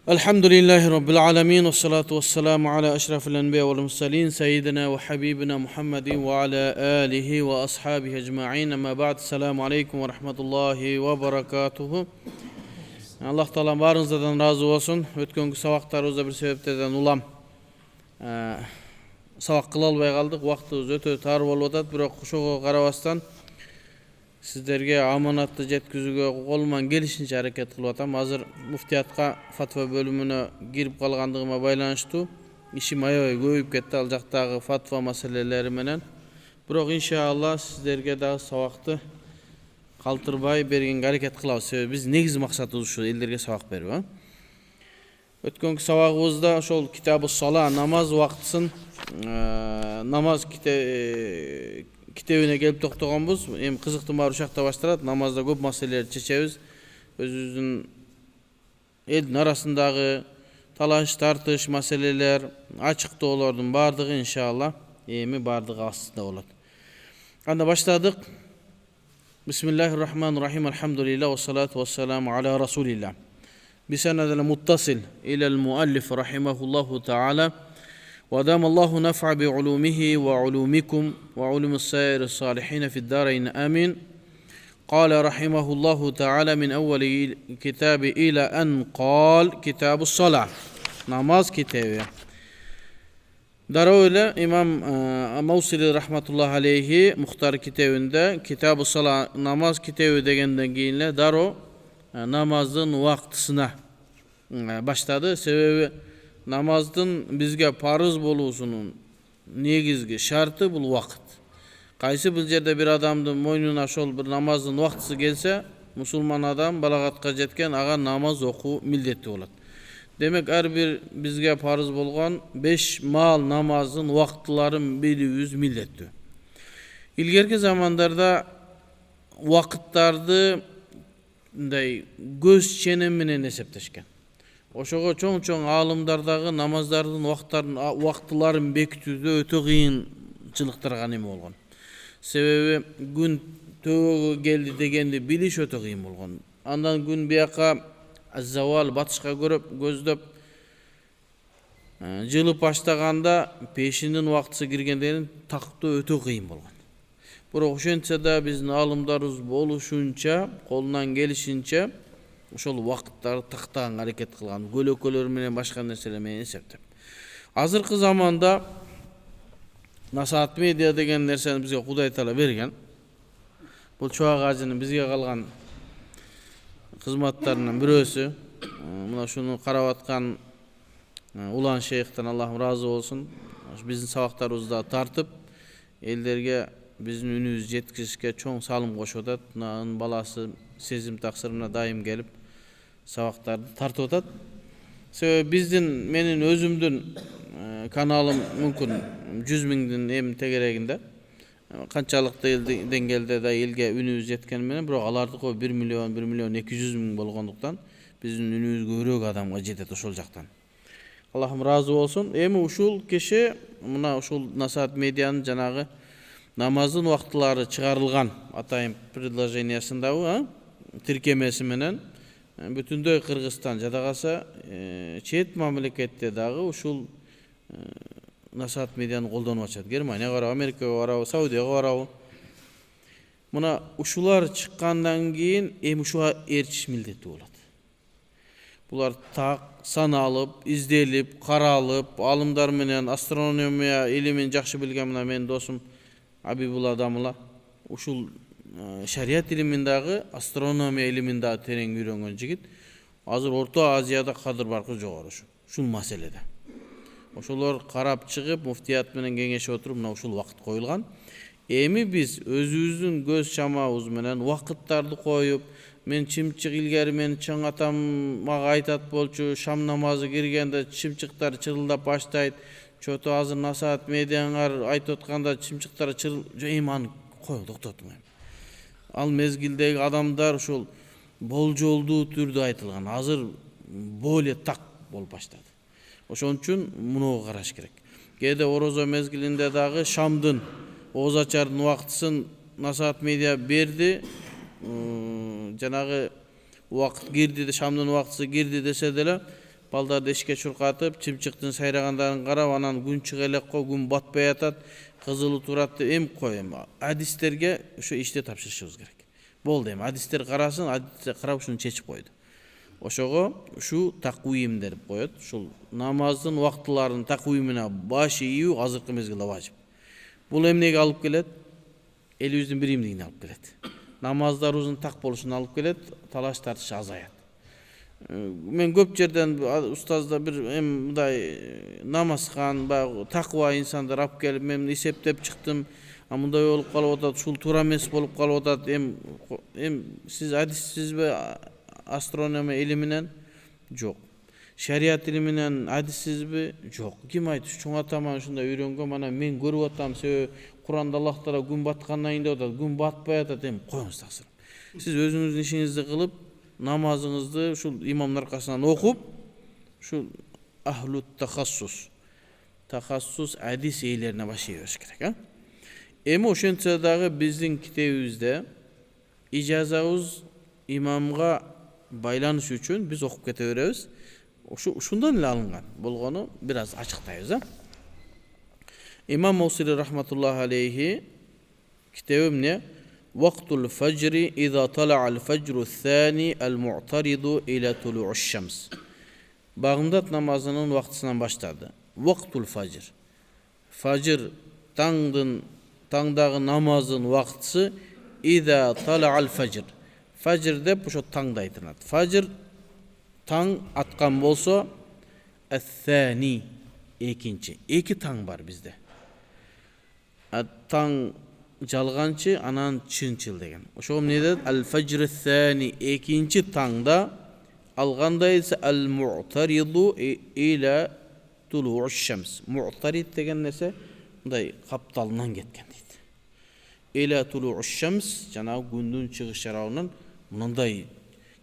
Elhamdülillahi Rabbil alemin ve salatu ve selamu ala eşrafil enbiya vel mursalin seyyidina ve habibina Muhammedin ve ala alihi ve ashabihi ecma'in ama ba'd. Selamu aleyküm ve rahmetullahi ve berekatuhu. Allah Teala barınızdan razı olsun. Ötkönki sabaklarыбызda bir sebeplerden ulam sabak kıla alбай kaldık. Vaktimiz öte tar bolup atat. Biroq ошого карабастан sizlerge amanatты жеткизүүгө колуман келишинче аракет кылып атам. Азыр муфтиятка фатва бөлүмүнө кирип калгандыгыма байланыштуу ишим аябай көбөйүп кетти ал жактагы фатва маселелери менен. Бирок иншалла сиздерге дагы сабакты калтырбай бергенге аракет кылабыз. Себеби биз негизи максатыбыз ушу элдерге сабак берүү. Өткөнкү сабагыбызда ошол китабы сала намаз убактысын намаз китебине келип токтогонбуз. Эми кызыктын баары ушакта башталат. Намазда көп маселелерди чечебиз. Өзүбүздүн элдин арасындагы талаш тартыш маселелер, ачыктоолордун баардыгы иншалла эми баардыгы астында болот. Анда баштадык. Бисмиллахир-рахманир-рахим. Алхамдулилlah ва салату ва саламу аля расулилlah. Бисанадil muttasil ila al-muallif rahimahullahu ta'ala. وأدام الله نفع بعلومه وعلومكم وعلوم السائر الصالحين في الدارين آمين. قال رحمه الله تعالى من أول كتاب إلى أن قال كتاب الصلاة namaz kitabı. Daröyle İmam Mavsili rahmetullahi aleyhi muhtar kitabında Kitab-ı Salah namaz kitabı degenden keyinle daro namazın vaktısına başladı. Sebebi namazdın bizge parız bolusunun negizgi şartı bul vakt. Kayсы bir yerde bir adamdın moynuna şol bir namazın vaktısı gelse, musulman adam balagatqa jetken ağa namaz oku mildetli bolat. Demek her bir bizge parız bolgan 5 mal namazın vaktıların biliyüz mildetli. İlgerki zamanlarda vakıttardı göz çeneminen esepteşken. Ошого чоң-чоң алымдардагы намаздардын вактыларын бекитүүдө өтө кыйынчылыктарга неме болгон. Себеби күн төөгө келди дегенди билиш өтө кыйын болгон. Андан күн бияка завал батышка көздөп жылып баштаганда пешинин вактысы киргенден тактоо өтө кыйын болгон. Бирок ошентсе да биздин алымдарыбыз болушунча, колунан келишинче ошол вакыттарды тактаганга аракет кылган, көлөкөлөр менен башка нерселер менен эсептеп. Азыркы заманда насаат медиа деген нерсени бизге Кудай Таала берген. Бул чоак ажынын бизге калган кызматтарынын бирөөсү. Мына ушуну карап аткан улан шейхтен Аллахым разы болсун. Биздин сабактарыбызда тартып, элдерге биздин үнүбүздү жеткизишке чоң салым кошуп атат. Мына баласы сезим таксырына дайым келип сабактарды тартып атат. Себеби биздин менин өзүмдүн каналым мүмкүн 100 миңдин эми тегерегинде. Канчалыкты деңгээлде да элге үнүбүз жеткени менен, бирок алардыкы 1 миллион 200 миң болгондуктан биздин үнүбүз көбүрөөк адамга жетет ошол жактан. Аллахым разы болсун. Эми ушул киши мына ушул насаат медианын жанагы намаздын вактылары чыгарылган атайын предложениясындагы тиркемеси менен бүтүндөй Кыргызстан жадагаса чет мамлекетте дагы ушул насаат медианы колдонуп атышат. Германияга барабы, Америкага барабы, Саудияга барабы. Мына ушулар чыккандан кийин эми ушуга эрчиш милдеттүү болот. Булар так саналып, изделип, каралып, алымдар менен астрономия илимин жакшы билген мына менин досум Абибулла Адамыла ушул шариат илиминдагы астрономия илиминдагы терең үйрөнгөн жигит. Азыр Орто Азияда кадыр баркы жогору ушул маселеде. Ошолор карап чыгып, муфтият менен кеңешип отуруп, мына ушул вакыт коюлган. Эми биз өзүбүздүн көз чамабыз менен вакыттарды коюп, мен чымчык илгери мен чоң атам мага айтат болчу, шам намазы киргенде чымчыктар чырылдап баштайт. Чото азыр насаат медиаңар айтып атканда чымчыктар эми аны кой, токтотуң. Ал мезгилдеги адамдар ушул болжолдуу түрдө айтылган. Азыр более так болуп баштады. Ошон үчүн муну караш керек. Кээде орозо мезгилинде дагы шамдын ооз ачардын убактысын насаат медиа берди. Жанагы убакыт кирди, шамдын убактысы кирди десе деле балдарды эшикке чуркатып, чымчыктын сайрагандарын карап, анан күн чыга элек го, күн батпай атат, кызылы турат деп эми кой эми. Адистерге ушу ишти тапшырышыбыз керек. Болду эми, адистер карасын, адистер карап ушуну чечип койду. Ошого ушу такуим деп коет. Ушул намаздын убактыларынын такуимине баш ийүү азыркы мезгилде важип. Бул эмнеге алып келет? Элибиздин биримдигине алып келет. Намаздарыбыздын так болушуна алып келет, талаш тартыш азаят. Мен көп жерден устазда бир мындай намазхан, баягы таква инсандар алып келип, мен эсептеп чыктым. Мындай болуп калып атат, ушул туура эмес болуп калып атат. Сиз адиссизби астрономия илиминен? Жок. Шариат илиминен адиссизби? Жок. Ким айтты? Чоң атаман ушундай үйрөнгөн, мана мен көрүп атам, себеби Куранда Аллах Таала күн баткандан кийин деп атат, күн батпай атат. Коюңуз таксыр. Сиз өзүңүздүн ишиңизди кылып, намазыңызды ушул имамдын аркасынан окуп, ушул ахлут тахассус адис ээлерине баш ие бериш керек, Эми ошентсе дагы биздин китебибизде ижазабыз имамга байланыш үчүн биз окуп кете беребиз. Ушундан эле алынган болгону бир аз ачыктайбыз, Имам Мусили рахматуллахи алейхи китеби эмне? Вақтул фаджри иза тала'ал фаджру ثاني المعترض إلى طلوع الشمس. Багымдат намазынын вактысынан баштады. Вақтул фаджр. Фаджр таңдагы намазын вактысы иза тала'ал фаджр. Фаджр деп ошо таңды айтылат. Фаджр таң аткан болсо, ас-сани экинчи. Эки таң бар бизде. Таң жалганчы, анан чынчыл деген. Ошого эмне дейт? Ал-фаджр ас-сани экинчи таңда алгандай ise al-mu'taridu ila tulu'ush shams. Mu'tarid деген нерсе мындай капталынан кеткен дейт. Ila tulu'ush shams жанагы күндүн чыгыш жарабынан мындай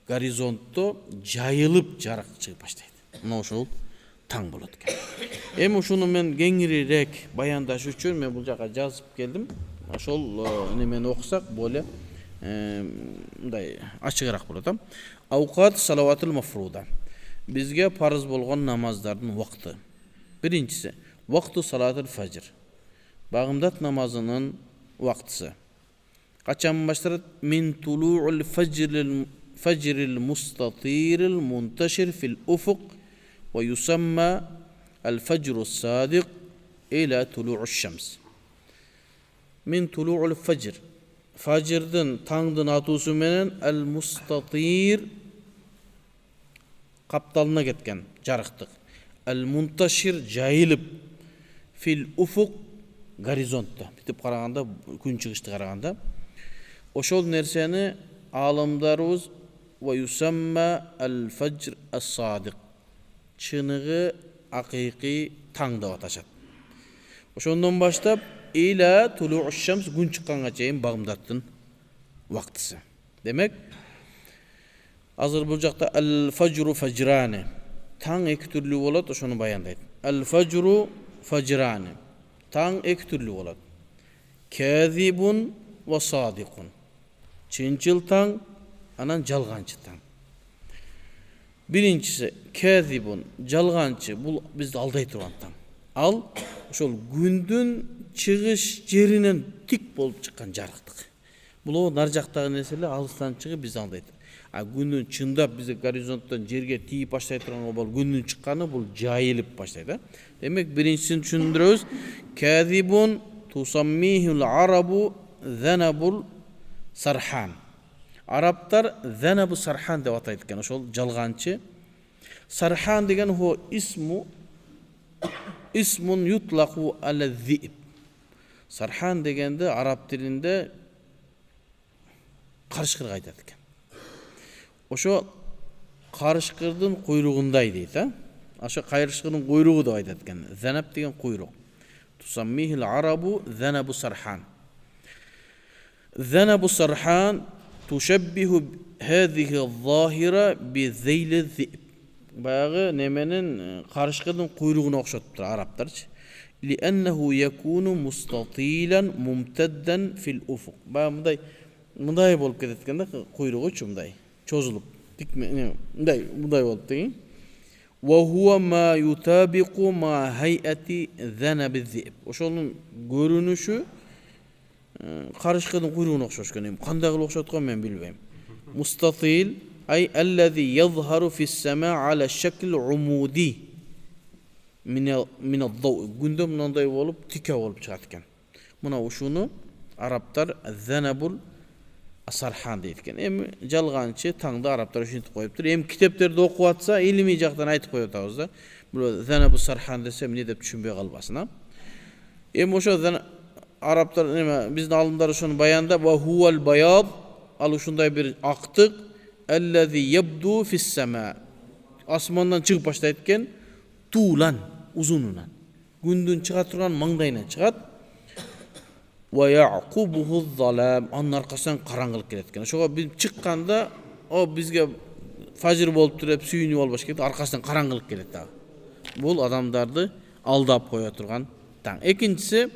горизонтто жайылып жарык чыгып баштайт. Мына ошол таң болот экен. Эми ушуну мен кеңирирээк баяндаш үчүн мен бул жака жазып келдим. Ошол немени окусак более мындай ачыгыраак болот. Аукат салаватул мафруда. Бизге парыз болгон намаздардын убакты. Биринчиси вакту салатул фаджр. Багымдат намазынын убактысы. Качан башталат? Мин тулу'ул фаджрил мустатирил мунташир фил уфук ва юсамма al-fajru as-sadiq ila tulu'ush shams. Min tulu'ul fajr. Fajrдын таңдын атуусу менен al-mustatir капталына кеткен жарыктык. Al-muntashir жайылып fil ufuq горизонтто. Бүтүп караганда, күн чыгышты караганда, ошол нерсени аалымдарыбыз ва юсамма al-fajr as-sadiq. Чыныгы акыйкый таң деп аташат. Ошондон баштап иля тулу'уш шамс күн чыкканга чейин багымдаттын убактысы. Демек, азыр бул жакта ал-фаджру фаджрани. Таң эки түрлүү болот, ошону баяндайт. Ал-фаджру фаджрани. Таң эки түрлүү болот. Казибун ва садикун. Чынчыл таң, анан жалганчы таң. Биринчиси казибун, жалганчы, бул бизди алдай турган таң. Ал ошол күндүн чыгыш жеринен тик болуп чыккан жарыктык. Бул нар жактагы нерселер алыстан чыгып бизди алдайт. Күндүн чындап бизде горизонттон жерге тийип баштай турган бул күндүн чыкканы, бул жайылып баштайт. Демек, биринчисин түшүндүрөбүз. Казибун тусаммихул арабу занабул сархан. Арабтар занабу сархан деп атайт экен, ошол жалганчы. Сархан деген хо исмун ютлаху аля зиб. Сархан дегенде араб тилинде карышкырга айтат экен. Ошо карышкырдын куйругундай дейт, Ошо карышкырдын куйругу деп айтат экен. Занаб деген куйрук. Тусаммихил арабу занабу сархан. Занабу сархан тушаббиху hadhihi az-zahira bi zeyl az-zib. Баягы неменин карышкырдын куйругуна окшотуптур арабтарчы. Li'annahu yakunu mustatilan mumtaddan fil ufuq. Баягы мындай болуп кетет экен да, куйругучу мындай чозулуп, мындай болуп деген. Wa huwa ma yutabiqu ma hay'ati zanabiz-zib. Oşonun görünüşü qarışqıdın quyruğuna oxşaş ekan. Qanday qilib oxşatgan men bilbeyim. Mustatil ay allazi yazharu fis-sama ala shakl umudi min ad-daw. Gündem mınday bolup tika bolup çıgat ekan. Muna uşunu Araplar zanabul asarhan deytken. Em jalgançı tаңda Araplar üşintip koyuptur. Em kitaplarda okup atsa ilmi jaqdan aytip koyuyoruz da. Bu zanabul sarhan desem ne dep düşünbey kalbasın ha. Em oşo Araplar bizdin alımlar şunu bayanda ve huvel bayad al uşunday bir aktık ellezî yebdu fis-semâ. Asmandan çıkıp başlaytken tulan uzununan. Gündün çıgat turgan mangdayından çıgat. Ve ya'qubuhu-z-zalam. Anın arkasından karangılık geletken. Şoga biz çıkkanda o bizge fajr bolup turip sүйünü bolup başlaytken arkasından karangılık gelet da. Bul adamdardı aldap koya turgan taң. Ekinçisi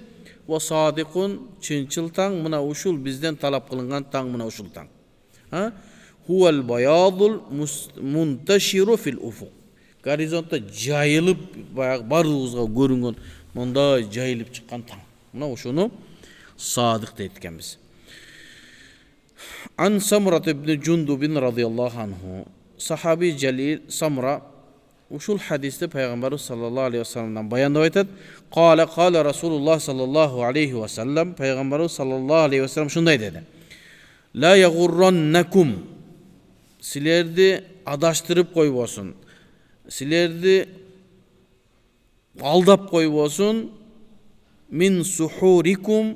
ve sadikun çınçıl taң mına uşul bizden talap kılıngan taң mına uşul taң. Ha? Huvel bayadul muntashiru fil ufuk. Horizontta jayılıp barыбызга görüngen mınday jayılıp çıkkan taң. Mına uşunu sadık deytken biz. An Samura ibn Jundub radıyallahu anhu. Sahabi Celil Samura uşul hadiste Peygamberimiz sallallahu aleyhi ve sellem'den bayanda aytat. Qala Rasulullah sallallahu aleyhi ve sellem. Peygamberimiz sallallahu aleyhi ve sellem şunday dedi. La yagurrannakum. Silerdi adaştırıp koyup olsun. Silerdi aldap koyup olsun. Min suhurikum.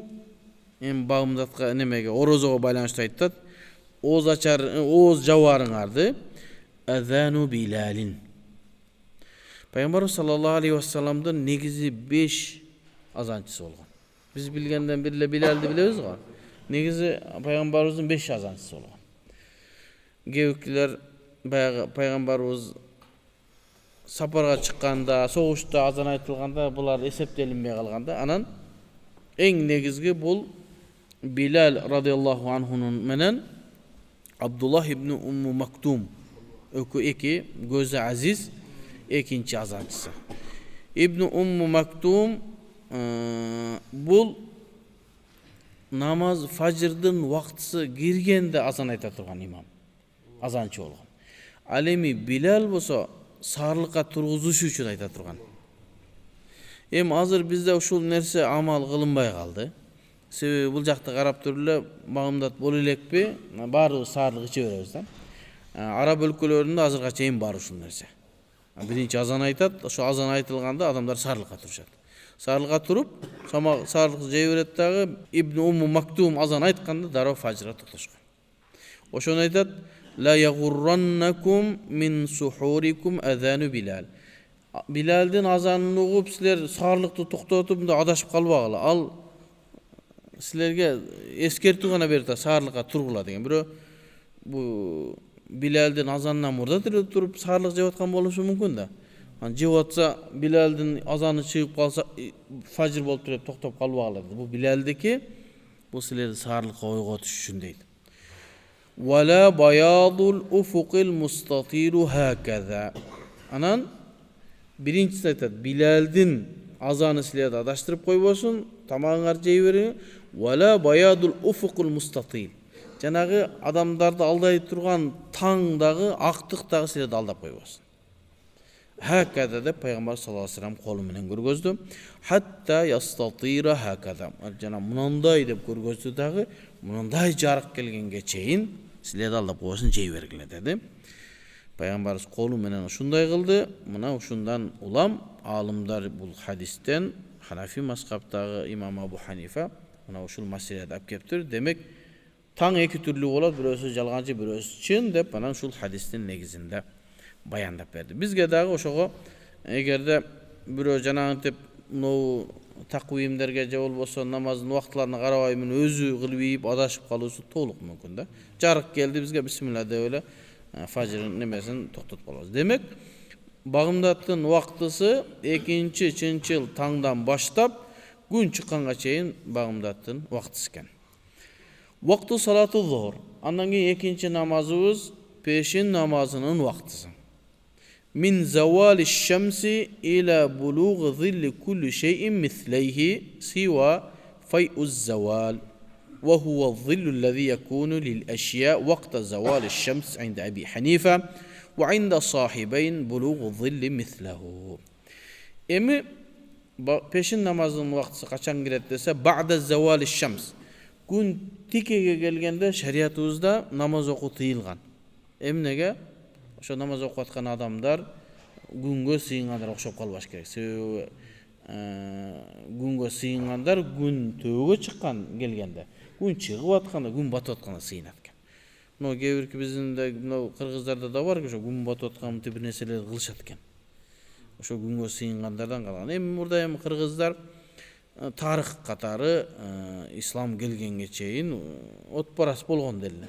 En bağımdatqa nemege orozoga baylanışta aytat. Oğuz javarıңарды. Azanu Bilalin. Peygamberimiz sallallahu aleyhi ve sellem'den negizi 5 azançısı olgan. Biz bilgenden birle Bilal'di biliriz ga. Negizi Peygamberimizin 5 azançısı olgan. Gevkiler Peygamberimiz saparga çıkkanda, soğuşta azan aytılganda bular eseptelinmey kalganda anan en negizgi bul Bilal radıyallahu anhunun menen Abdullah ibn Ummu Maktum iki gözü aziz ikinci azançısı. İbn Ummu Maktum bul namaz fajrdın vaktısı girgende azan ayta turgan imam. Azançı olgan. Alemi Bilal bolsa sarlıkka turguzuş üçün ayta turgan. Em hazır bizde uşul nerse amal kılınbay kaldı. Sebebi bul jakta karap turulur bağımdat bol elekpi bari sarlık içe berебiz da. Arap өлkөлөрүндө азырга чейин бар ушул нерсе. Birinci azan aytat, şu azan aytılganda adamlar sarlıkka turuşat. Sarlıkka turup, sarlık jey berет dagы İbn Ummu Maktum azan aytkanda daroo fajrga toktошкон. Oşonu aytat: La yagurrannakum min suhurikum azanu Bilal. Bilal'din azanını ugup sizler sarlıkты toktotуп mында adaşıp kalbagıla. Al sizlerge eskertүү gana berdi sarlıkka turgula деген. Biro bu Bilal'din azanından murda turup sarlık jep atkan boluşu mümkün da. Jep atsa Bilal'din azanı çıkıp kalsa fajr bolup turup toktop kalbagıla. Bu Bilal'deki bu sizlerdi sarlıkka oygotuş üçün deydi. Wala bayadul ufuqil mustatilu hakaza. Anan birincisi aytat Bilal'din azanı sizlerdi adaştırıp koybosun, tamağыңар jey berin. Wala bayadul ufuqul mustatil. Janagı adamdardı alday turgan taڭdagı aktыктагы sizlerdi aldap koybosun. Hakaza dep Peygamber sallallahu aleyhi ve sellem kolu menen görgözdü. Hatta yastatira hakaza. Jana munanday dep görgözdü dagı munanday jarık kelgenge çeyin sizlerdi aldap koybosun jey bergile dedi. Peygamberimiz kolu menen uşunday kıldı. Mına uşundan ulam alımlar bu hadisten Hanafi mazhabdagı İmam Abu Hanifa mına uşul maselede alып keptir. Demek taң iki türlü bolat, birösü jalgancı, birösü çın dep mana uşul hadistin negizinde bayandap berdi. Bizge dagı oşogo egerde birö janagı dep no takvimlerge je bolboso namazın wagtlaryna karabay men özü kılıp yiyip adaşıp kalışı toluk mümkün da. Jarık geldi bizge bismillah de öyle fajrın nemesin toktotуп kalabız. Demek bagımdattın wagtysı ekinci çınçıl taңdan başlap gün çıkkanga çeyin bagımdattın wagtysı eken. Vaktu salatu zuhur. Andan keyin ekinci namazımız peşin namazının vaktısı. min zawali şemsi ila bulugh zilli kulli şeyin misleyhi siwa fay'uz zawal ve huwa zillu allazi yakunu lil eşya vaqta zawali şems inde Ebi Hanife ve inde sahibeyn bulugh zilli mislehu. Emi peşin namazının vakti kaçan giret dese ba'da zawali şems. Gün tikege gelgende şeriatımızda namaz oku tıyılgan. Emnege oşo namaz okuyatkan adamlar günge sıyınganlar okşop kalbaş kerek. Sebebi günge sıyınganlar gün töөгө çıkkan gelgende. Gün çıgып atkanda, gün batıp atkanda sıyınat eken. No kebirki bizdin de Kırgızlarda da var ki oşo gün batıp atkan bir neseler kılışat eken. Oşo günge sıyınganlardan kalgan. Em burada em Kırgızlar tarih katары İslam gelgenge çeyin otparas bolgon deliler.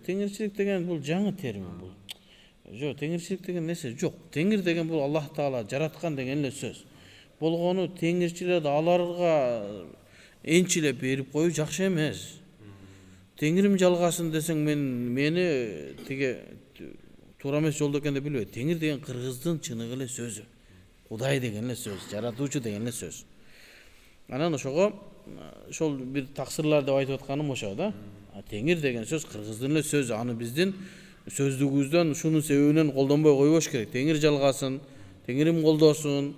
Tengirçilik деген бул жаңы термин бул. Жок, теңирчилик деген нерсе жок. Теңир деген бул Аллах Таала жараткан деген эле сөз. Болгону теңирчилерди аларга энчилеп берип коюу жакшы эмес. Теңирим жалгасын десең мени тиге туура эмес жолдо экен деп билбейт. Теңир деген кыргыздын чыныгы эле сөзү. Кудай деген эле сөз, жаратуучу деген эле сөз. Анан ошого ошол бир таксырлар деп айтып атканым ошо да. Теңир деген сөз кыргыздын эле сөзү. Аны биздин сөздүгүбүздөн ушунун себебинен колдонбой койбош керек. Теңир жалгасын, теңирим колдосун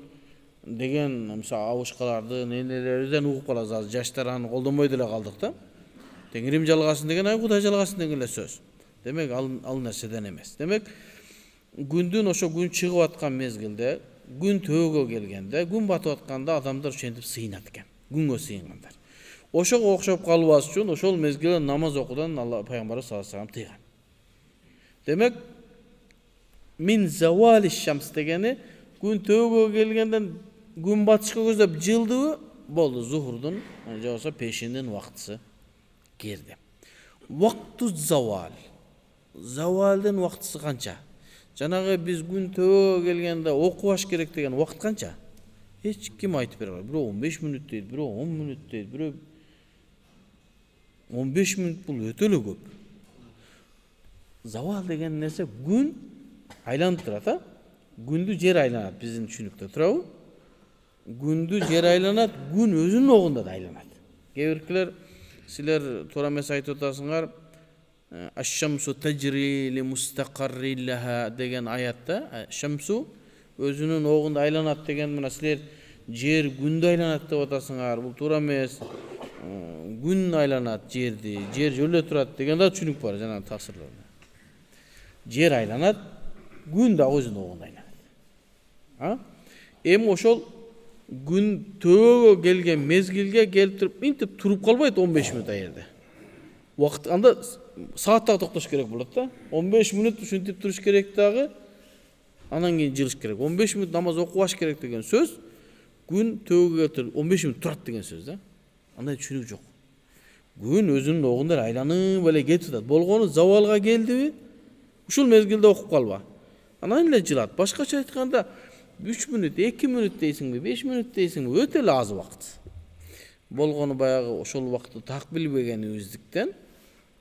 деген мисалы абышкаларды, ненелерден угуп калабыз. Азыр жаштар аны колдонбой деле калдык да. Теңирим жалгасын деген ай Кудай жалгасын деген эле сөз. Демек ал нерседен эмес. Демек күндүн ошо күн чыгып аткан мезгилде, күн төөгө келгенде, күн батып атканда адамдар ошентип сыйынат экен. Күнгө сыйынгандар. Ошого окшоп калбас үчүн ошол мезгилде намаз окуудан Алла пайгамбары саллаллаху алейхи ва саллям тыйган. Демек мин завали шамс дегени күн төөгө келгенден күн батышка көздөп жылдыбы болду зухурдун же болбосо пешиндин убактысы кирди. Вакту завал. Завалдын убактысы канча? Жанагы биз күн төөгө келгенде окубаш керек деген убакыт канча? Эч ким айтып бере албайт. Бирөө 15 мүнөт дейт, бирөө 10 мүнөт дейт, бирөө 15 мүнөт бул өтө эле көп. Завал деген нерсе күн айланып турат, а? Күндү жер айланат, биздин түшүнүктө турабы? Күндү жер айланат, күн өзүнүн огунда да айланат. Кээ силер туура эмес айтып атасыңар. Аш-шамсу таджри ли мустақарри лаха деген аятта, шамсу өзүнүн огунда айланат деген мына силер жер күндү айланат деп атасыңар. Бул туура эмес. Күн айланат жерди, жер жөлө турат деген да түшүнүк бар жана таксырларда. Жер айланат, күн да өзүнүн огунда айланат. Эми ошол күн төөгө келген мезгилге келип туруп, интип туруп калбайт 15 мүнөт аерде. Убакыт анда сааттагы токтош керек болот да. 15 мүнөт ушинтип туруш керек дагы. Анан кийин жылыш керек. 15 мүнөт намаз окубаш керек деген сөз күн төөгө келип 15 мүнөт турат деген сөз да. Андай түшүнүк жок. Күн өзүнүн огунда айланып эле кетип атат. Болгону завалга келдиби? Ушул мезгилде окуп калба. Анан эле жылат. Башкача айтканда 3 мүнөт, 2 мүнөт дейсиңби, 5 мүнөт дейсиңби, өтө эле аз убакыт. Болгону баягы ошол убакытты так билбегенибиздиктен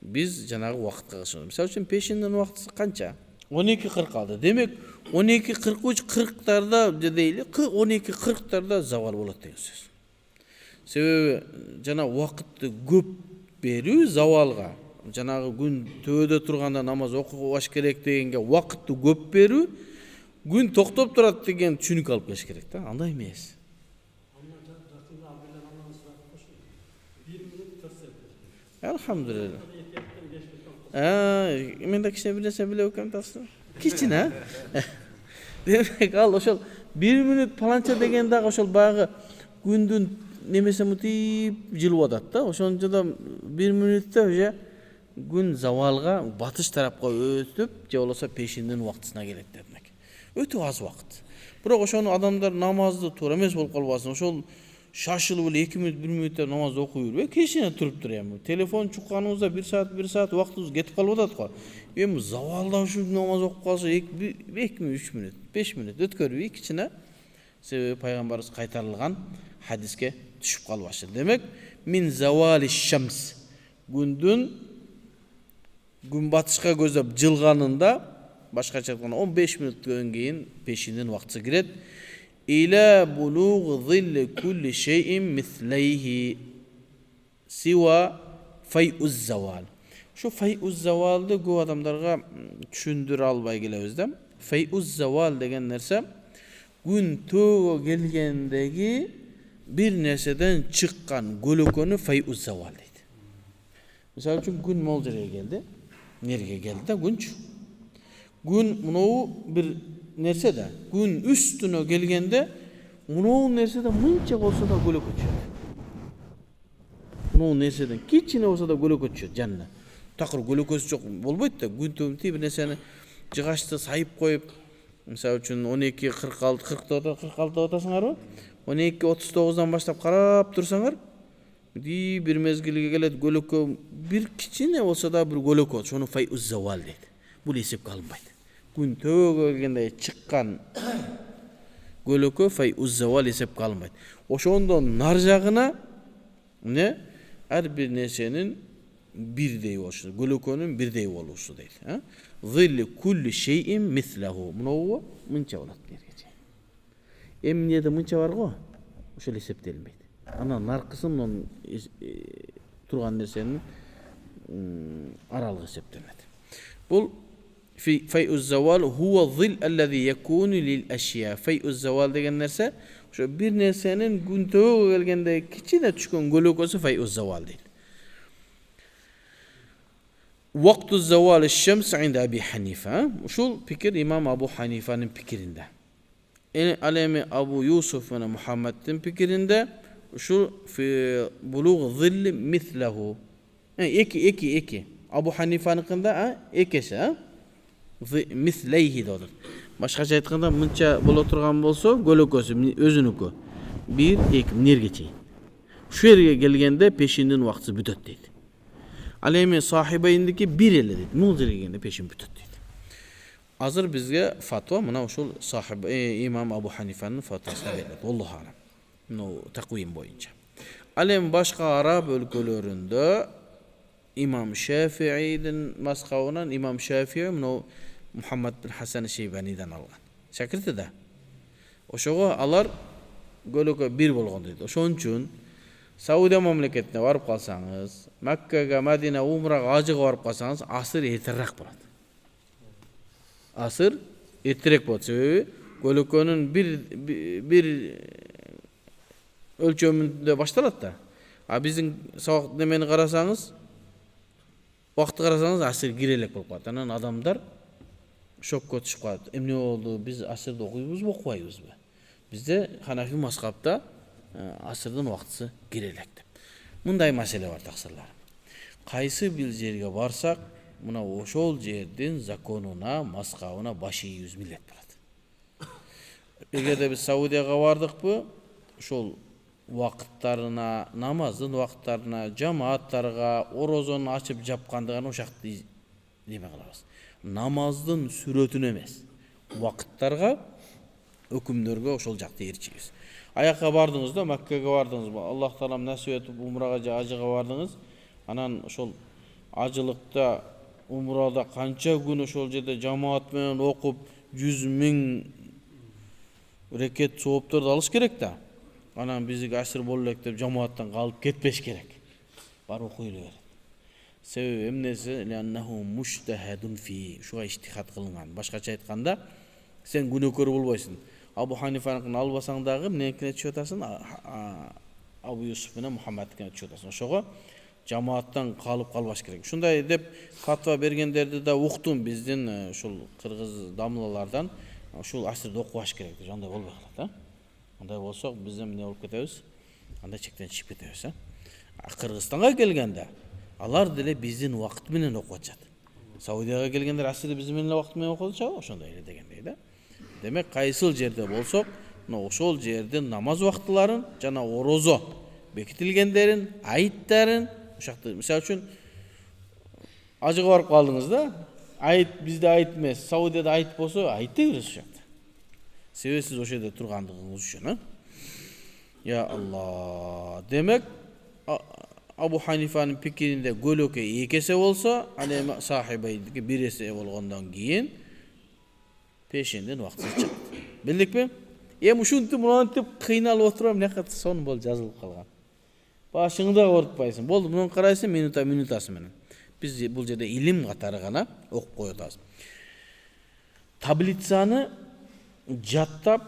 биз жанагы убакытка ышанабыз. Мисалы үчүн пешиндин убактысы канча? 12:40 алды. Демек 12:40-40тарда же дейли, 12:40тарда завал болот деген сөз. Себеби жана убакытты көп берүү завалга, жанагы күн төөдө турганда намаз окубаш керек дегенге убакытты көп берүү, күн токтоп турат деген түшүнүк алып келиш керек да. Андай эмес. Elhamdülillah. Men de kişine bilese bile okuyam tafsir. Kişine. Demek al oşol 1 мүнөт palança degende oşol bagı gündün nemese mutip jılıp atat da. Oşonчо da 1 мүнөттө уже gün zavalga batış tarapka ötüp же болбосо пешиндин убактысына келет демек. Өтө аз убакыт. Бирок ошону адамдар намазды туура эмес болуп калбасын. Ошол шашылып эле 2 мүнөт 1 мүнөттө намаз окуй бербей кечине туруп тур эми. Телефон чукканыбызда 1 саат убактыбыз кетип калып атат го. Эми завалда ушу намаз окуп калса 2 мүнөт 3 мүнөт 5 мүнөт өткөрбөй кичине. Себеби пайгамбарыбыз кайтарылган хадиске түшүп калбашы. Демек мин завали шамс күн батышка көздөп жылганында башкача айтканда 15 мүнөттөн кийин пешиндин убактысы кирет. Ila bulugh dhill kulli shay'in mithlayhi siwa fay'uz zawal. Şu fay'uz zawalды көп адамдарга түшүндүрө албай келебиз да. Fay'uz zawal деген нерсе күн төөгө келгендеги бир нерседен чыккан көлөкөнү fay'uz zawal дейт. Мисалы үчүн күн могул жерге келди. Нерге келди да күнчү. Күн мынау бир нерсе да. Күн үстүнө келгенде мынау нерседен мынча болсо да көлөкө түшөт. Мынау нерседен кичине болсо да көлөкө түшөт жанына. Такыр көлөкөсү жок болбойт да. Күн төбүндө бир нерсени жыгачты сайып коюп, мисалы үчүн 12:46 отасыңарбы? 12:39-дан баштап карап турсаңар, бир мезгилге келет көлөкө бир кичине болсо да бир көлөкө, шону fay'uz zawal дейт. Бул эсепке алынбайт. Күн төөгө келгенде чыккан көлөкө fay'uz zawal эсепке алынбайт. Ошондон нар жагына ар бир нерсенин бирдей болушу, көлөкөнүн бирдей болушу дейт. Zilli kulli shay'in mithlahu. Мынау мынча болот нергече. Эмнеде мынча бар го? Ошол эсептелинбейт. Анан наркысынын турган нерсенин аралыгы эсептелет. Бул fay'uz zawal huwa zil alladhi yakunu lil ashya. Fay'uz zawal деген нерсе ошо бир нерсенин күн төөгө келгенде кичине түшкөн көлөкөсү fay'uz zawal дейт. Вакту завал аш-шамс инда Аби Ханифа. Ушул пикир имам Абу Ханифанын пикиринде. Ал эми Абу Юсуф жана Мухаммадтын пикиринде ушул фи булуг зилли мислаху. Эки. Абу Ханифаныкында экеси, мислейхи додот. Башкача айтканда мынча боло турган болсо, көлөкөсү өзүнүкү 1-2 нерге чейин. Ушул жерге келгенде пешиндин убактысы бүтөт дейт. Ал эми сахибайындыки бир эле дейт. Могул жерге келгенде пешин бүтөт дейт. Азыр бизге фатва мына ушул сахиб имам Абу Ханифанын фатвасына берилет. Аллаху алам. Ну таквим боюнча. Ал эми башка араб өлкөлөрүндө имам Шафиидин маскабынан имам Шафии мына Мухаммад бин Хасан Шейбанидан алган. Шакирти да. Ошого алар көлөкө бир болгон дейт. Ошон үчүн Саудия мамлекетине барып калсаңыз, Маккага, Мадина, Умрага, ажыга барып калсаңыз, асыр эртерээк болот. Асыр эртерээк болот. Себеби көлөкөнүн бир өлчөмүндө башталат да. А биздин сабак немени карасаңыз, убакытты карасаңыз, асыр кире элек болуп калат. Анан адамдар шокко түшүп калат. Эмне болду? Биз асырды окуйбузбу, окубайбызбы? Бизде Ханафи мазхабта асырдын убактысы кире элек деп. Мындай маселе бар таксырлар. Кайсы бир жерге барсак, мына ошол жердин законуна, мазхабына баш ийүүбүз милдет болот. Эгерде биз Саудияга бардыкпы, ошол убакыттарына, намаздын убакыттарына, жамааттарга, орозону ачып жапкандыгын ошакты неме кылабыз. Намаздын сүрөтүнө эмес, убакыттарга, өкүмдөргө ошол жакты ээрчийбиз. Аякка бардыңыз да, Маккага бардыңыз ба, Аллах таалам насип этип умрага же ажыга бардыңыз. Анан ошол ажылыкта, умрада канча күн ошол жерде жамаат менен окуп 100.000 рекет соопторду алыш керек да. Анан бизге асыр боло элек деп жамааттан калып кетпеш керек. Бар окуй эле берет. Себеби эмнеси? Ланнаху муштахадун фи. Шуга иштихат кылынган. Башкача айтканда, сен күнөөкөр болбойсуң. Абу Ханифаныкын албасаң дагы меникине түшүп атасың, Абу Юсуф менен Мухаммадкине түшүп атасың. Ошого жамааттан калып калбаш керек. Ушундай деп фатва бергендерди да уктум биздин ушул кыргыз дамлалардан, ушул асырды окубаш керек деп. Андай болбой калат, Андай болсок биз эмне болуп кетебиз? Андай чектен чыгып кетебиз, Кыргызстанга келгенде алар деле биздин убакыт менен окуп атышат. Саудияга келгендер асырды биз менен убакыт менен окуп атышат, ошондой эле дегендей да. Демек кайсыл жерде болсок, ошол жердин намаз убактыларын жана орозо бекитилгендерин, айыттарын, ошакты, мисалы үчүн ажыга барып калдыңыз да, айыт бизде айыт эмес, Саудияда айыт болсо, айыттай бересиз ошакта. Себеби сиз ошол жерде тургандыгыңыз үчүн, Я Алла. Демек Абу Ханифанын пикиринде көлөкө 2 эсе болсо, ал эми сахибайдыки 1 эсе болгондон кийин Пешенден убактысы чыкты. Билдикпи? Эми ушинтип мынантип кыйналып отурам, накат сон болуп жазылып калган. Башыңды оорутпайсың. Болду, муну карайсың минутасы менен. Биз бул жерде илим катары гана окуп кое атабыз. Таблицаны жаттап,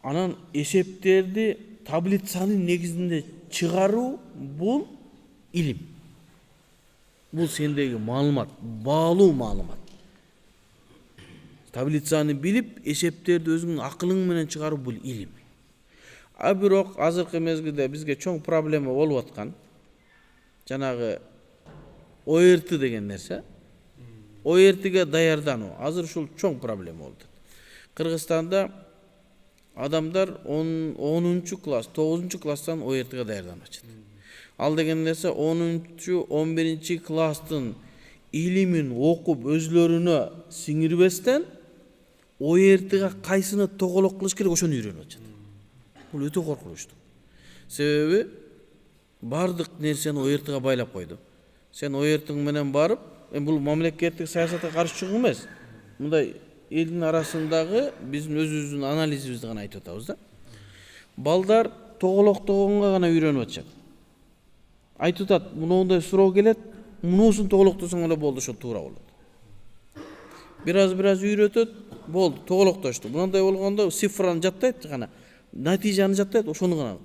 анан эсептерди таблицанын негизинде чыгаруу бул илим. Бул сендеги маалымат, баалуу маалымат. Таблицаны билип, эсептерди өзүңдүн акылың менен чыгаруу бул илим. А бирок азыркы мезгилде бизге чоң проблема болуп аткан жанагы ОРТ деген нерсе. ОРТге даярдануу азыр ушул чоң проблема болду. Кыргызстанда адамдар 10 класс, 9 класстан ОРТге даярданып атышат. Ал деген нерсе 10-11 класстын илимин окуп өзлөрүнө сиңирбестен ОРТга кайсыны тоголок кылыш керек ошону үйрөнүп атышат. Бул өтө коркунучтуу. Себеби бардык нерсени ОРТга байлап койду. Сен ОРТың менен барып, бул мамлекеттик саясатка каршы чыгуу эмес. Мындай элдин арасындагы биздин өзүбүздүн анализибизди гана айтып атабыз да. Балдар тоголоктогонго гана үйрөнүп атышат. Айтып атат, мындай суроо келет, мунусун тоголоктосоң эле болду, ошо туура болот. Бир аз үйрөтөт, болду, тоголоктошту. Мындай болгондо цифраны жаттайт гана, натыйжаны жаттайт, ошону гана.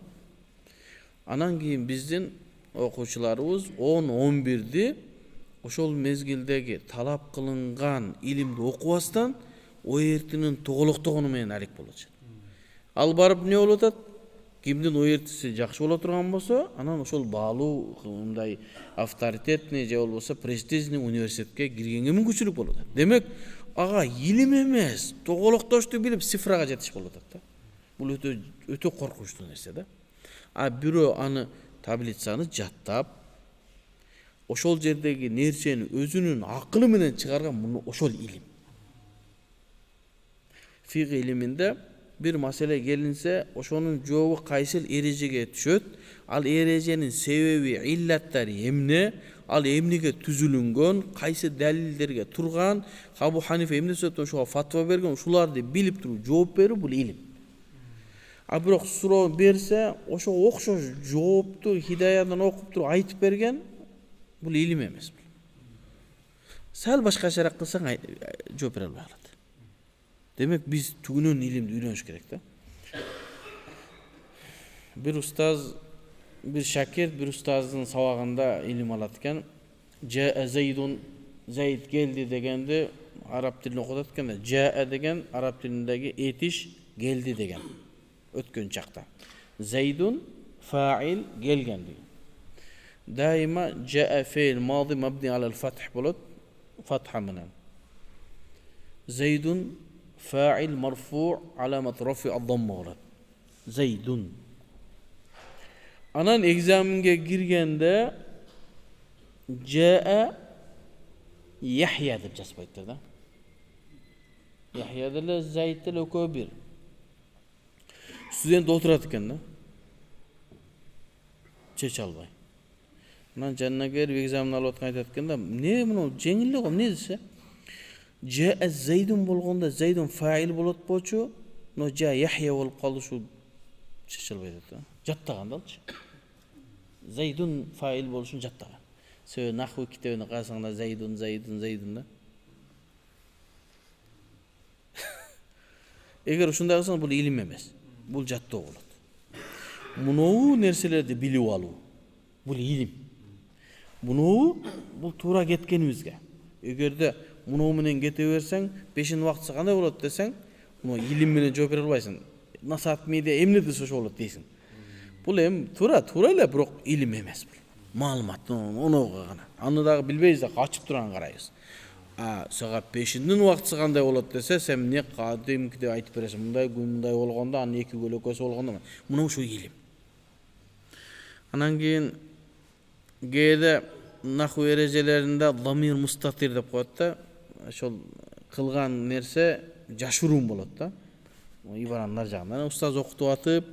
Анан кийин биздин окуучуларыбыз 10-11-ди ошол мезгилдеги талап кылынган илимди окубастан ОРТнын тоголоктогону менен алек болуп атышат. Ал барып эмне болуп атат? Кимдин ОРТси жакшы боло турган болсо, анан ошол баалуу, мындай авторитетный же болбосо престижный университетке киргенге мүмкүнчүлүк болуп атат. Демек, ага илим эмес, тоголоктошту билип цифрага жетиш болуп атат да. Бул өтө коркунучтуу нерсе да. А бирөө аны таблицаны жаттап, ошол жердеги нерсени өзүнүн акылы менен чыгарган, ошол илим. Фиг илиминде бир маселе келинсе, ошонун жообу кайсыл эрежеге түшөт, ал эреженин себеби, иллаттары эмне, ал эмнеге түзүлүнгөн, кайсы далилдерге турган, Абу Ханифа эмне сөзөп ошого фатва берген, ушуларды билип туруп жооп берүү бул илим. А бирок суроо берсе, ошого окшош жоопту хидаядан окуп туруп айтып берген, бул илим эмес. Сал башкачараак кылсаң жооп бере албай калат. Демек биз түгүнөн илимди үйрөнүш керек да. Бир устаз, бир шакирт бир устаздын сабагында илим алат экен. Жаа Зайдун, Зайд келди дегенди араб тилин окутат экен да. Жаа деген араб тилиндеги этиш келди деген. Өткөн чакта. Зайдун фаил келген деген. Дайыма жаа фейл мади мабни алал фатх болот, фатха менен. Зайдун فاعل مرفوع علامة رفع الضمة болот. Зайдун. Анан экзаменге киргенде жаа Яхья деп жазбайттыр да. Яхья деле Зайд деле экөө бир. Студент отурат экен да. Чече албай. Анан жанына келип экзамен алып аткан айтат экен да, эмне муну жеңил эле го, эмне десе? Жаа Зайдун болгондо Зайдун фаил болот болчу, но жаа Яхья болуп калды, ушу чече албай атат. Жаттаган да алчы. Зайдун фаил болушун жаттаган. Себеби нахвы китебине карасаңда Зайдун да. Эгер ушундай кылсаң, бул илим эмес. Бул жаттоо болот. Мунуу нерселерди билип алуу. Бул илим. Мунуу бул туура кеткенибизге. Эгерде мунуу менен кете берсең, пешин убактысы кандай болот десең, муну илим менен жооп бере албайсың. Насаат медиа эмне десе ошо болот дейсиң. Бул эми туура эле, бирок илим эмес бул. Маалымат оного гана. Аны дагы билбейбиз да, качып турган карайбыз. Сага пешиндин убактысы кандай болот десе, сен эмне кадимки деп айтып бересиң. Мындай күн мындай болгондо, анын 2 көлөкөсү болгондо, муну ушу илим. Анан кийин кээде наху эрежелеринде ламир мустатир деп коет да. Ошол кылган нерсе жашыруун болот да. Ибарандар жагынан устаз окутуп атып,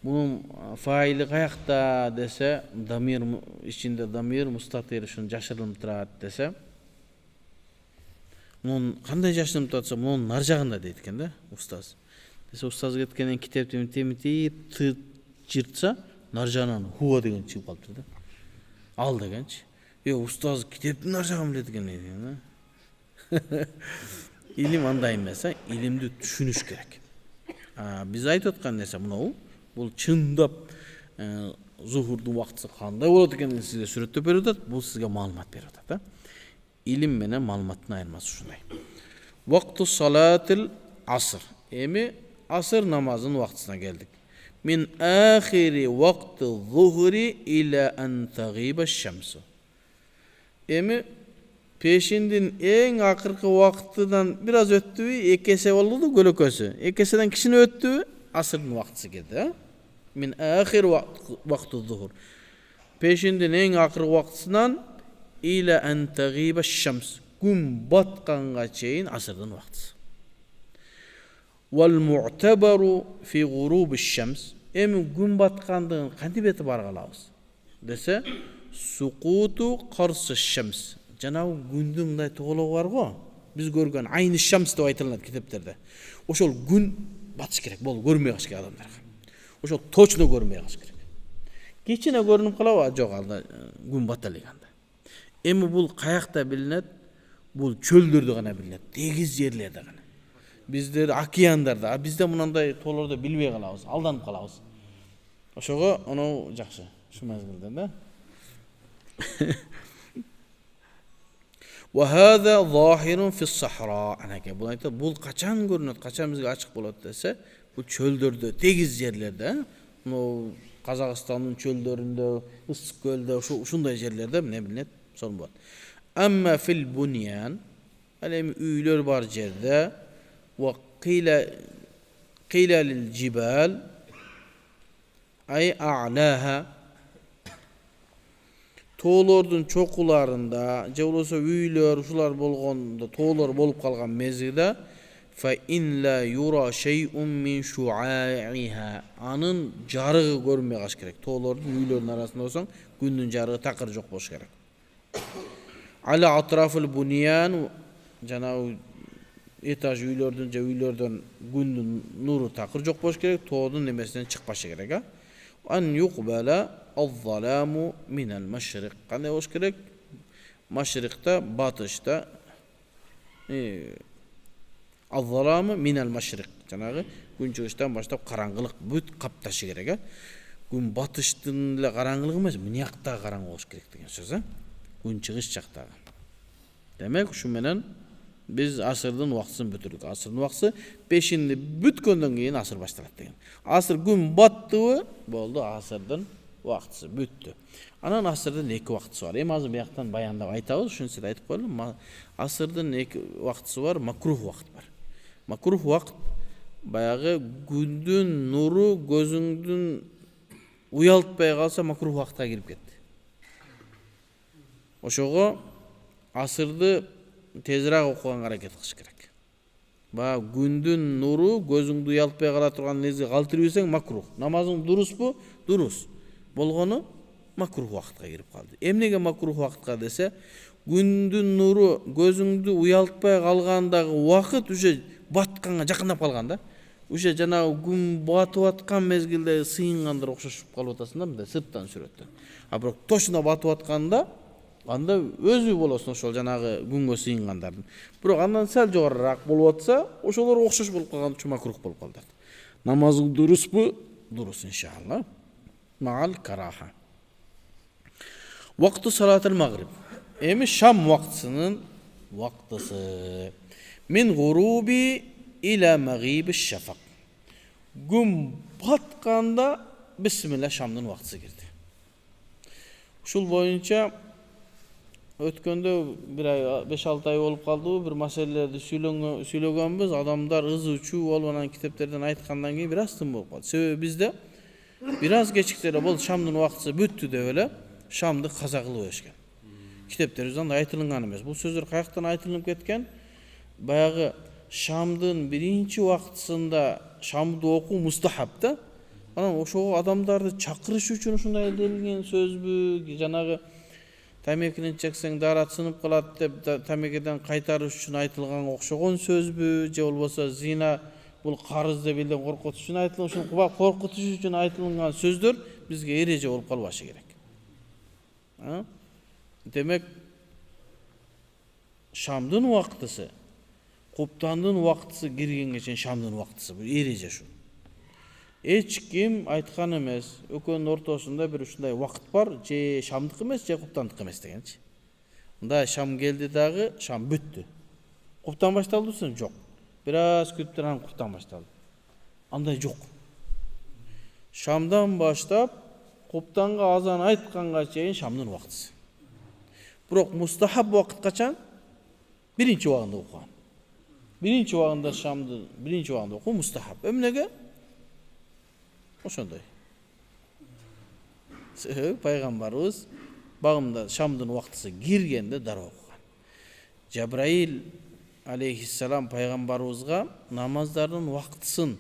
мунун фаили каякта десе, дамир ичинде дамир мустатир ушун жашырылып турат десе, Мунун кандай жашынып татса, мунун нар жагында дейт экен да устаз. Десе устаз кеткенден китепти темитип жыртса, нар жагынан хуа деген чыгып калыптыр да. Ал дегенчи. Устаз китептин нар жагын билет экен дейт. Илим андай эмес, илимди түшүнүш керек. Биз айтып аткан нерсе мынау, бул чындап зухурдун убактысы кандай болот экенин сизге сүрөттөп берип атат, бул сизге маалымат берип атат. Илим менен маалыматтын айырмасы ушундай. Вакту салатил аср. Эми аср намазынын убактысына келдик. Мин ахири вакти зухри иля ан тагиба шамсу. Эми пешиндин эң акыркы убактыдан бир аз өттүбү, 2 эсе болду көлөкөсү. 2 эседен кичине өттүбү, асрдын убактысы келди. Мин ахир вакти зухр. Пешиндин эң акыркы убактысынан иля ан тагиба шамс. Күн батканга чейин асрдын убактысы. Вал му'табару фи гуруби шамс. Эми күн баткандыгын кантип этип баргалабыз десе, сукуту карсы шамс. Жанагы күндүн мындай тогологу бар го, биз көргөн айны шамс деп айтылат китептерде. Ошол күн батыш керек, болду көрмөй калыш керек адамдарга. Ошол точно көрмөй калыш керек. Кичине көрүнүп калабы? Жок, алда күн бата элек анда. Эми бул каякта билинет? Бул чөлдөрдө гана билинет, тегиз жерлерде гана. Биздер океандарда, бизде мындай тоолорду билбей калабыз, алданып калабыз. Ошого ону жакшы, ушу мезгилде да. Ва хаза захирун фи сахра. Анаке бул айтат, бул качан көрүнөт, качан бизге ачык болот десе, бул чөлдөрдө, тегиз жерлерде, мына Казакстандын чөлдөрүндө, ысык көлдө, ушундай жерлерде эмне билинет, сонун болот. Амма фил буньян, ал эми үйлөр бар жерде, ва qila lil jibal ay a'laha, тоолордун чокуларында, же болбосо үйлөр ушулар болгондо, тоолор болуп калган мезгилде, fa in la yura shay'un min shu'a'iha, анын жарыгы көрүнбөй калыш керек. Тоолордун үйлөрдүн арасында болсоң, күндүн жарыгы такыр жок болуш керек. Ала атрафыл буньян, жанагы этаж үйлөрдүн же үйлөрдөн күндүн нуру такыр жок болуш керек, тоодун немесинен чыкпашы керек. Ан юqbala az-zalamu min al-mashriq. Кандай болуш керек? Машрикта, батышта, az-zalamu min al-mashriq. Жанагы күн чыгыштан баштап караңгылык бүт капташы керек. Күн батыштын эле караңгылыгы эмес, мынакта караңгы болуш керек деген сөз. Күн чыгыш жактагы. Демек, ушу менен биз асырдын убактысын бүтүрдүк. Асырдын убактысы пешинди бүткөндөн кийин асыр башталат деген. Асыр күн баттыбы, болду, асырдын убактысы бүттү. Анан асырдын 2 убактысы бар. Эми азыр бияктан баяндап айтабыз, ушуну сиз айтып коелу. Асырдын 2 убактысы бар, макрух убакыт бар. Макрух убакыт баягы күндүн нуру көзүңдүн уялтпай калса, макрух убакытка кирип кетти. Ошого асырды тезирээк окуганга аракет кылыш керек. Баягы күндүн нуру көзүңдү уялтпай кала турган нерсе калтырып ийсең макрух. Намазың дуруспу? Дурус. Болгону макрух убакытка кирип калды. Эмнеге макрух убакытка десе, күндүн нуру көзүңдү уялтпай калгандагы убакыт уже батканга жакындап калган да. Уже жанагы күн батып аткан мезгилде сыйынгандыр окшошуп калып атасың да, мындай сырттан сүрөттөн. А бирок точно батып атканда анда өзү болосун ошол жанагы күнгө сыйынгандардын. Бирок андан сәл жогорурак болуп атса, ошолор окшош болуп калган үчүн макрух болуп калды. Намазың дуруспу? Дурус иншалла. Маал караха. Вакту салатыл магриб. Эми шам вактысынын вактысы. Мин гуруби иля магиби шафак. Күн батканда бисмилла шамдын вактысы кирди. Ушул боюнча өткөндө бир ай 5-6 ай болуп калдыбы, бир маселелерди сүйлөгөнбүз. Адамдар ызы чуу болуп анан китептерден айткандан кийин бир аз тым болуп калды. Себеби бизде бир аз кечиктерде бул шамдын вактысы бүттү деп эле шамды каза кылып өшкөн. Китептерибизде андай айтылган эмес. Бул сөздөр каяктан айтылып кеткен? Баягы шамдын биринчи вактысында шамды окуу мустахаб да. Анан ошого адамдарды чакырыш үчүн ушундай делген сөзбү, жанагы Тамекини чексең даарат сынып калат деп тамекиден кайтарыш үчүн айтылган окшогон сөзбү, же болбосо зина бул карыз деп элден коркутуш үчүн айтылган, ушул коркутуш үчүн айтылган сөздөр бизге эреже болуп калбашы керек. Демек шамдын убактысы, куптандын убактысы киргенге чейин шамдын убактысы бул эреже шу. Эч ким айткан эмес, экөөнүн ортосунда бир ушундай убакыт бар, же шамдык эмес, же куптандык эмес дегенчи. Мындай шам келди дагы, шам бүттү. Куптан башталдыбы? Жок. Бир аз күттүр анан куптан башталды. Андай жок. Шамдан баштап куптанга азан айтканга чейин шамдын убактысы. Бирок мустахаб убакыт качан? Биринчи убагында окуган. Биринчи убагында шамды, биринчи убагында окуу мустахаб. Эмнеге? Ошондой. Пайгамбарыбыз багымда шамдын убактысы киргенде дароо окуган. Жабраил алейхиссалам пайгамбарыбызга намаздардын убактысын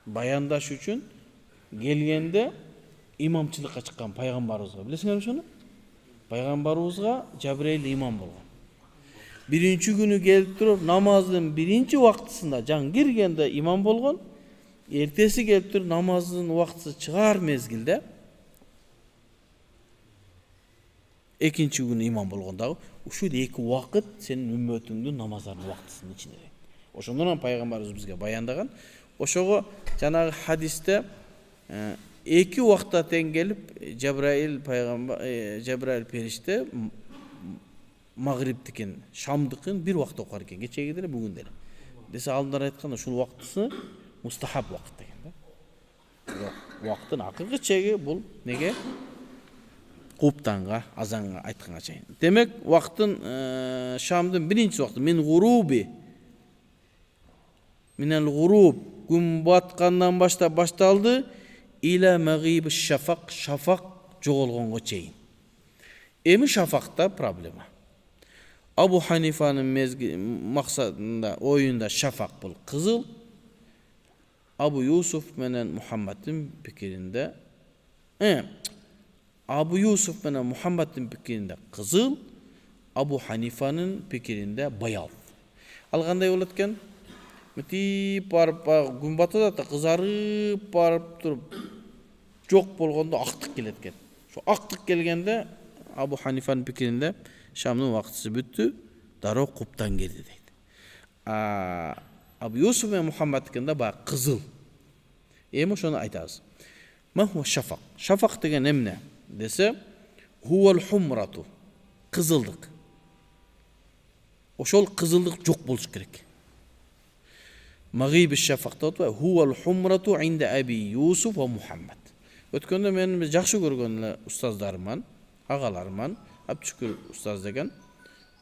баяндаш үчүн келгенде имамчылыкка чыккан пайгамбарыбызга. Билесиңерби ошону? Пайгамбарыбызга Жабраил имам болгон. Биринчи күнү келип туруп намаздын биринчи убактысында жан киргенде имам болгон. Эртеси келип туруп намаздын убактысы чыгаар мезгилде экинчи күнү имам болгон дагы. Ушул эки убакыт сенин үммөтүңдүн намаздардын убактысынын ичинде. Ошондон пайгамбарыбыз бизге баяндаган. Ошого жанагы хадисте эки убакта тең келип Жабраил пайгамбар, Жабраил периште магриптикин, шамдыкын бир убакта окуар экен, кечеги деле бүгүн деле. Десе алдындар айткан ушул убактысы мустахаб убакыт деген да. Убакыттын акыркы чеги бул неге? Куптанга, азанга айтканга чейин. Демек, убакыттын шамдын биринчи убакыты минел гуруб күн баткандан баштап башталды иля магиб шафак, шафак жоголгонго чейин. Эми шафакта проблема. Абу Ханифанын максатында, оюнда шафак бул кызыл. Абу Юсуф менен Мухаммадтын пикиринде Абу Юсуф менен Мухаммадтын пикиринде кызыл, Абу Ханифанын пикиринде баял. Ал кандай болот экен? Мытип барып күн батат да кызарып барып туруп жок болгондо актык келет экен. Ошо актык келгенде Абу Ханифанын пикиринде шамдын убактысы бүттү, дароо куптан келди дейт. Абу Юсуф менен Мухаммадтыкында баягы кызыл. Эми ошону айтабыз. Ма хуа шафак. Шафак деген эмне десе, хуал хумрату, кызылдык. Ошол кызылдык жок болуш керек. Магиб шафак деп атпайбы? Хуал хумрату инда Аби Юсуф ва Мухаммад. Өткөндө мен жакшы көргөн эле устаздарыман, агаларыман, Абдушкүр устаз деген.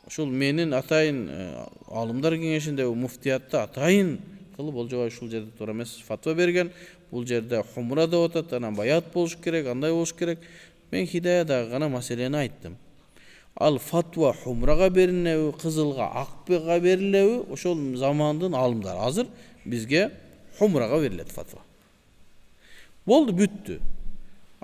Ошол менин атайын алымдар кеңешинде муфтиятта атайын кылып болжобай ушул жерде туура эмес фатва берген. Бул жерде хумра деп атат, анан баят болуш керек, андай болуш керек. Мен хидаядагы гана маселени айттым. Ал фатва хумрага берилеби, кызылга, акпыга берилеби, ошол замандын алымдары. Азыр бизге хумрага берилет фатва. Болду, бүттү.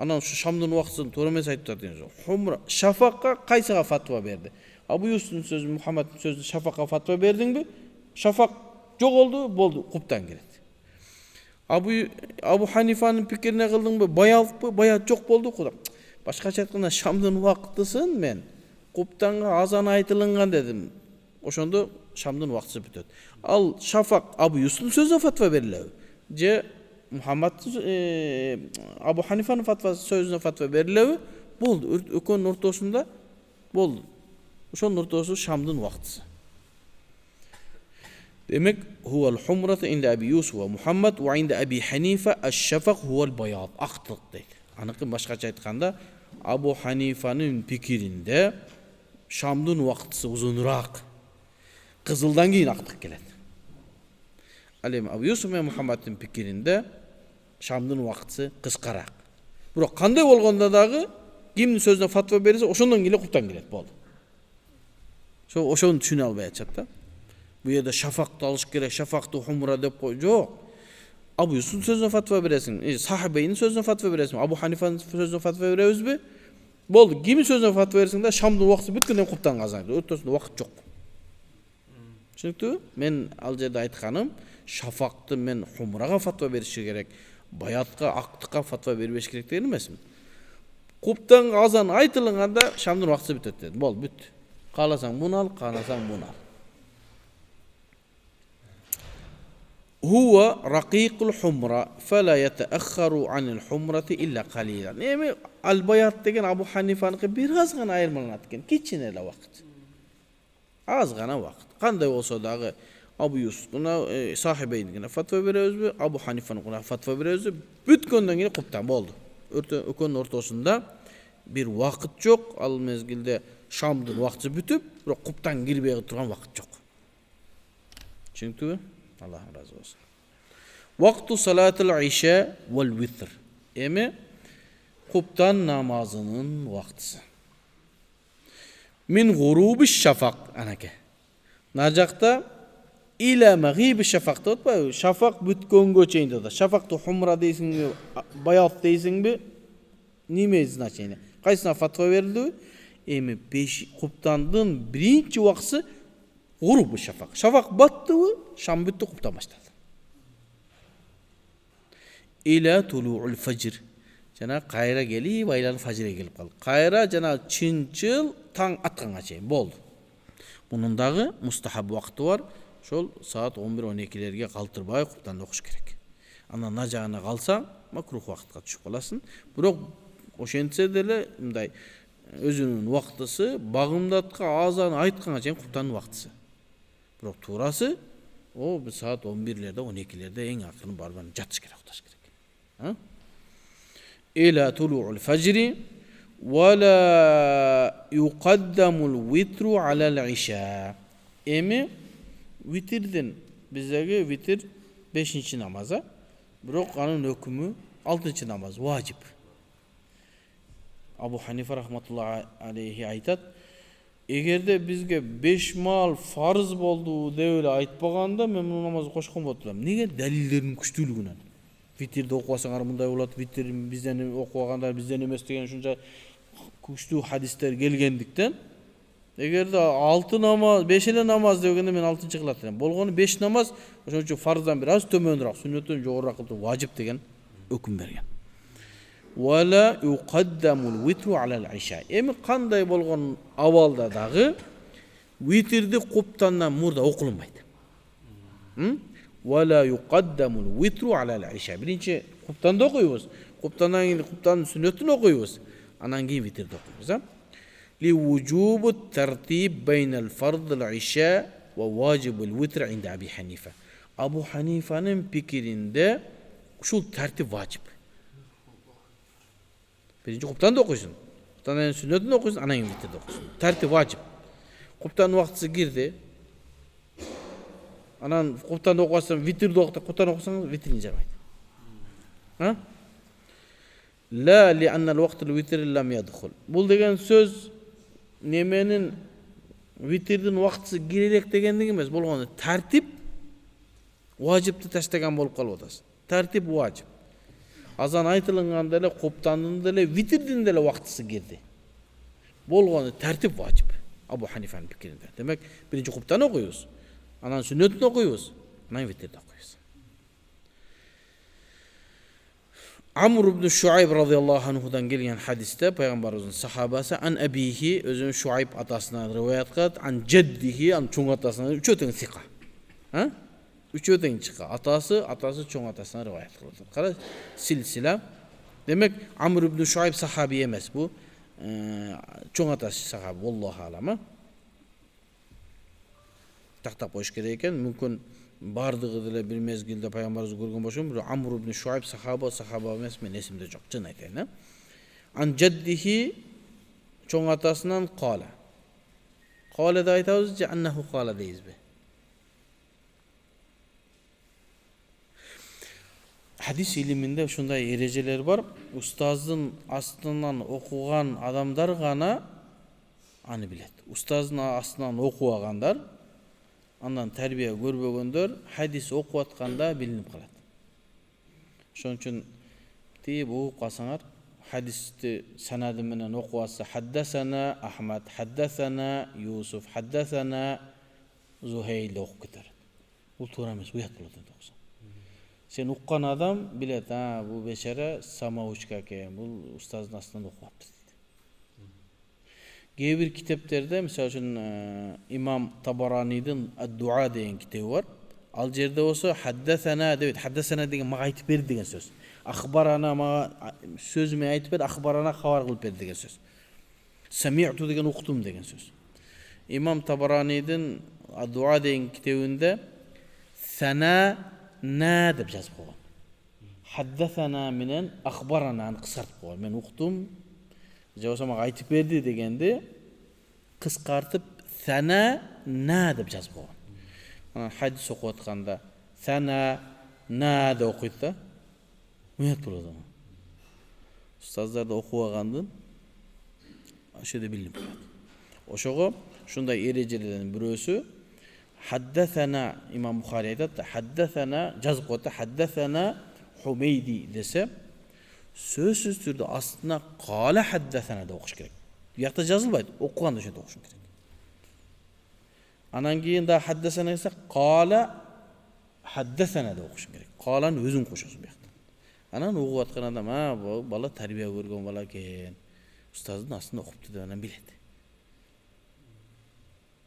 Анан ушу шамдын убактысын туура эмес айтып атат. Хумра, шафакка кайсыга фатва берди? Абу Юсуфтун сөзү, Мухаммадтын сөзү шафакка фатва бердиңби? Шафак жоголду, болду, куптан келет. Абу Ханифанын пикирине кылдыңбы? Баялпы? Баят жок болду, куда. Башкача айтканда шамдын убактысын мен куптанга азан айтылынган дедим. Ошондо шамдын убактысы бүтөт. Ал шафак Абу Юсуфтун сөзүнө фатва берилеби? Же Мухаммад Абу Ханифанын сөзүнө фатва берилеби? Болду, экөөнүн ортосунда болду. Ошонун ортосу шамдын убактысы. Демек, хуал хумрата инда Аби Юсуф ва Мухаммад ва инда Аби Ханифа аш-шафак хуал баяд, актык дейт. Аныкын башкача айтканда, Абу Ханифанын пикиринде шамдын убактысы узунураак, кызылдан кийин актык келет. Ал эми Абу Юсуф менен Мухаммадтын пикиринде шамдын убактысы кыскараак. Бирок кандай болгондо дагы кимдин сөзүнө фатва берсе, ошондон кийин куптан келет, болду. Ошону түшүнө албай атышат да. Бу жерде шафакты алыш керек, шафакты хумра деп кой. Жок. Абу Юсуфтун сөзүнө фатва бересиң, сахабейнин сөзүнө фатва бересиң, Абу Ханифанын сөзүнө фатва беребизби? Болду, кимин сөзүнө фатва берсең да шамдын убакыты бүткөндөн куптан казан. Өтөсүндө убакыт жок. Түшүнүктүбү? Мен ал жерде айтканым, шафакты мен хумрага фатва бериши керек, баятка, актыкка фатва бербеш керек деген эмесмин. Куптан азан айтылганда шамдын убакыты бүтөт дедим. Болду, бүт. Кааласаң буну ал, кааласаң буну ал. Huwa raqiqul humra fala yata'akhkharu 'anil humrati illa qalilan. Эми al-bayat деген Абу Ханифаныкы бир аз гана айырмаланат экен, кичине эле убакыт. Аз гана убакыт. Кандай болсо дагы Абу Юсуфтун сахибейнине фатва беребизби, Абу Ханифаныкына фатва беребизби, бүткөндөн кийин куптан болду. Экөөнүн ортосунда бир убакыт жок, ал мезгилде шамдын убакыты бүтүп, бирок куптан кирбей турган убакыт жок. Түшүнүктүбү? Allah razı olsun. Vaktu salatul işe vel vitr. Emi kuptan namazının vaktısı. Min gurubi şafak anake. Najakta ila maghibi şafakta otpa. Şafak bütkөнгө чейин да. Şafakты humra дейсиңби, bayat дейсиңби? Неме значение? Кайсына фатва берилди? Эми 5 куптандын биринчи убакыты Gurubu şafak. Şafak battı mı, şam bitti, kuptan başladı. İla tulu'ul fajr. Jana kayra gelip, aylan fajre gelip kaldı. Kayra jana çınçıl taң atkanга çeyin. Boldu. Bunun dağı mustahab vakti var. Şol saat 11-12'lerge kaltırbay kuptan okuş gerek. Ana najağına kalsa makruh vakitga düşüp kalasın. Bırak oşentse dele mınдай özünün vaktısı bağımdatka azan aytkanга çeyin kuptanın vaktısı. Bırak tuğrası o bir saat 11'lerde 12'lerde en akıllı barbanı jatış gerek, otaş gerek. Ha? İla tulu'ul fajri ve la yuqaddamul vitru alal isha. Emi vitirden bizdeki vitir 5. namaza, bırak anın hükmü 6. namaz vacip. Abu Hanife rahmetullahi aleyhi aytat, egerde bizge 5 mal farz boldu деп эле айтпаганда мен бул намазды кошкон болот элем. Неге? Далилдердин күчтүүлүгүнөн. Витрди окубасаңар мындай болот, витр бизден окубагандар бизден эмес деген ушунча күчтүү хадистер келгендиктен, эгерде 6 намаз, 5 эле намаз дегенде мен 6-чы кылат элем. Болгону 5 намаз, ошон үчүн фарздан бир аз төмөнүрөөк, сүннөттөн жогорураак кылып важип деген өкүм берген. Вала юқаддамул витру алал иша. Эми кандай болгон абалда дагы витрди куптандан мурда окулунбайт. Вала юқаддамул витру алал иша. Биринчи куптанды окуйбуз. Куптандан кийин куптандын сүннөтүн окуйбуз. Анан кийин витрди окуйбуз. Ли вужубу тартиб байнал фардыл иша ва важибул витр инда Аби Ханифа. Абу Ханифанын пикиринде ушул тартип важип. Birinci kuptandı okuysun. Kuptanın sünnetini okuysun, ana invitirde okuysun. Tertip vacip. Kuptanın vakti girdi. Anan kuptanı okuyorsan, vitirde okuyorsan, kuptanı okuyorsan, vitirini cemaydı. Ha? La li annal vaktil vitri lam yadkhul. Bul degen söz nemenin vitirdin vakti girerek degendigi emas. Bolgonu tertip vacipti taştagan bolup kalıp otasın. Tertip vacip. Azan aytılganda эле куптандын деле витрдин деле вактысы кирди. Болгону тартип вачип. Абу Ханифанын пикиринде. Демек, биринчи куптаны окуйбуз. Анан сүннөтүн окуйбуз. Анан витрди окуйбуз. Amr ibn Şuayb radıyallahu anhudan gelgen hadiste Peygamberimizin sahabası an abihi özünün Şuayb atasından rivayet kılat an ceddihi an çoğun atasından üçöten sika. Ha? Üçöten çıka. Atası çoğun atasından rivayet kılat. Kara silsile. Demek Amr ibn Şuayb sahabi emez bu. Çoğun atası sahabi. Vallahi alama. Taktap hoş gereken mümkün bardığı dile bir mezgilde Peygamberimiz görgөн bolsam, Amr ibn Şuayb sahaba emes, men esimde jok, çyn aytayın. An jaddihi çoğun atasından qala. Qala da aytabız ki annahu qala deyizbi. Hadis iliminde şunday ereceler var. Ustazdın astından okugan adamlar gana anı bilet. Ustazdın astından okuganlar andan terbiye görбөгөндөр hadis okup atkanda bilinip kalat. Şoň üçin teyip okup kalsaňar hadisni sanadi bilan o'qiyotsa haddasana Ahmad, haddasana Yusuf, haddasana Zuhayl o'qib ketadi. Bu to'g'ri emas, uyat bo'ladi to'g'ri. Sen uqqan adam biladi, ha, bu bechara samouchka ekan, bu ustozning aslida o'qiyapti. Bir kitaplarda, misol uchun İmam Tabarani'nin Ad-Du'a degan kitobi bor. Al yerda olsa haddasana deydi. Haddasana degan menga aytib berdi degan so'z. Axbarana menga so'zimni aytib berdi, axbarana xabar qilib berdi degan so'z. Sami'tu degan o'qidim degan so'z. İmam Tabarani'nin Ad-Du'a degan kitobida sana na deb yozib qo'ygan. Haddasana bilan axbaranani qisqartib qo'ygan. Men o'qidim, Javsa menga aytib berdi deganda qisqartib sana na deb yozib qo'ygan. Mana hadis o'qiyotganda sana na deb o'qiydi. Uyat bo'ladi. Ustozlarda o'qib olgandan o'shada bilib bo'ladi. O'shoga shunday erejelerdan birisi haddasana İmam Buxoriy aytadi, haddasana yozib qo'ydi, haddasana Humaydi desa so'zsiz turda aslida qala haddasana deb o'qish kerak. Bu yoqda yozilmaydi, o'qiganda shunday o'qish kerak. Anan keyin da haddasana esa qala haddasana deb o'qish kerak. Qalani o'zing qo'shasiz bu yoqda. Anan o'qiyotgan odam, ha, bu bola tarbiya ko'rgan bola ekan. Ustozning aslida o'qibdi deb anan biladi.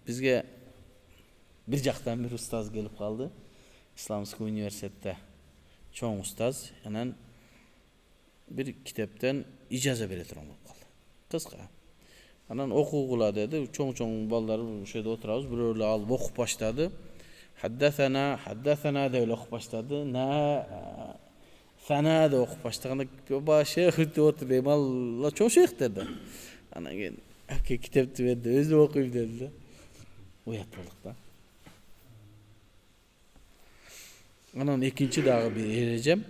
Bizga bir yoqdan bir ustoz kelib qoldi. Islomskiy universitetda cho'ng ustoz, anan bir kitobdan ijoza bera turgan bo'lib qoldi. Qisqa. Anan o'quv qiladi dedi. Cho'ng bolalar o'sha yerda o'tiramiz, birovlar olib o'qib boshladi. Haddasana deb o'qib boshladi. Na sana deb o'qib boshlaganda boshi xuddi o'tirib, "Alloh cho'ng shayx" dedi. Anan keyin aka kitobni berdi, o'zi o'qib dedi. Uyat bo'ldi. Anan ikinchi dağı bir ereceğim.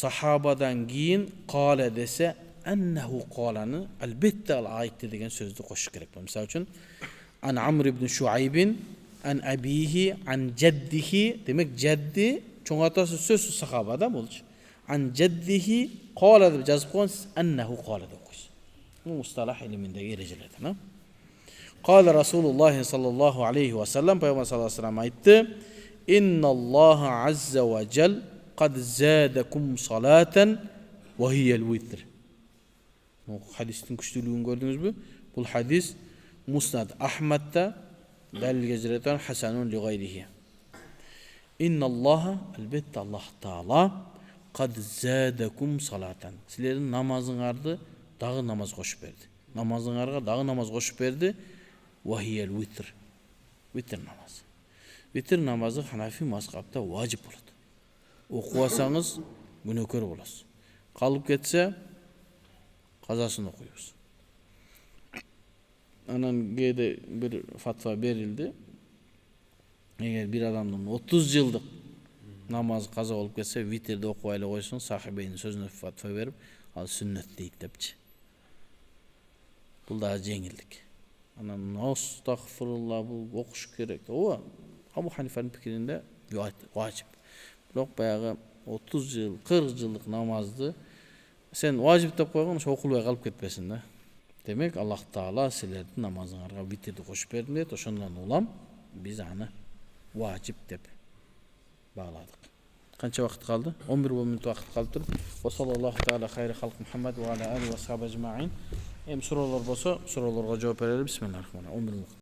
Sahabadan giyin qala dese ennehu qalani albatta aytdi degan so'zni qo'shish kerak. Misol uchun an Amr ibn Shuaybin an abihi an jaddihi, demak jaddi cho'ng otasi so'z sahabada bo'ldi. An jaddihi qala deb yozib qo'ysiz, ennehu qala deb qo'ysiz. Bu mustalah ilmindagi erejelerdan. Qala Rasululloh sallallohu alayhi va sallam, Payg'ambar sallallohu alayhi va sallam aytdi: "İnnalloha azza va jal qad zadakum salatan va hiyal vitr." Bu hadisning kuchliligini ko'rdingizmi? Bu hadis Musnad Ahmadda dalilga jiratan hasanun li g'ayrihi. Innalloha albatta Alloh taolo qad zadakum salatan. Sizlarning namozingizga dag'i namoz qo'shib berdi. Namozingizga dag'i namoz qo'shib berdi. Va hiyal vitr. Vitr namozi. Vitr namozi Hanafi mazhabida vojib bo'ladi. O'qib olsangiz gunohkor bo'lasiz. Qolib ketsa qazosini o'qiysiz. Anan gede bir fatva berildi. Eğer bir adamdan 30 yıllık namaz qazo olib ketsa, vitrde o'qib ayla qo'ysin, sahibenin sözüne fatva berib, al sünnet deydi debchi. Bu da jengillik. Anan astagfirullah, bu o'qish kerak. O Abu Hanifa'nın fikrinde vacip. Biroq bayağı 30 yıl, 40 yıllık namazdı. Sen vacip deb qo'ygan, o'sha o'qilmay qolib ketmesin da. Demek Allah Taala sizlarning namozingizga vitrni qo'shib berdi deb, o'shandan ulam biz ani vacip deb bağladık. Qancha vaqt qoldi? 11 minut vaqt qoldi. Va sallallohu taala xayri xalq Muhammad va ala alihi va sahbihi ajma'in. So'rovlar bo'lsa, so'rovlarga javob beraylik. Bismillahirrohmanirrohim. 11 minut.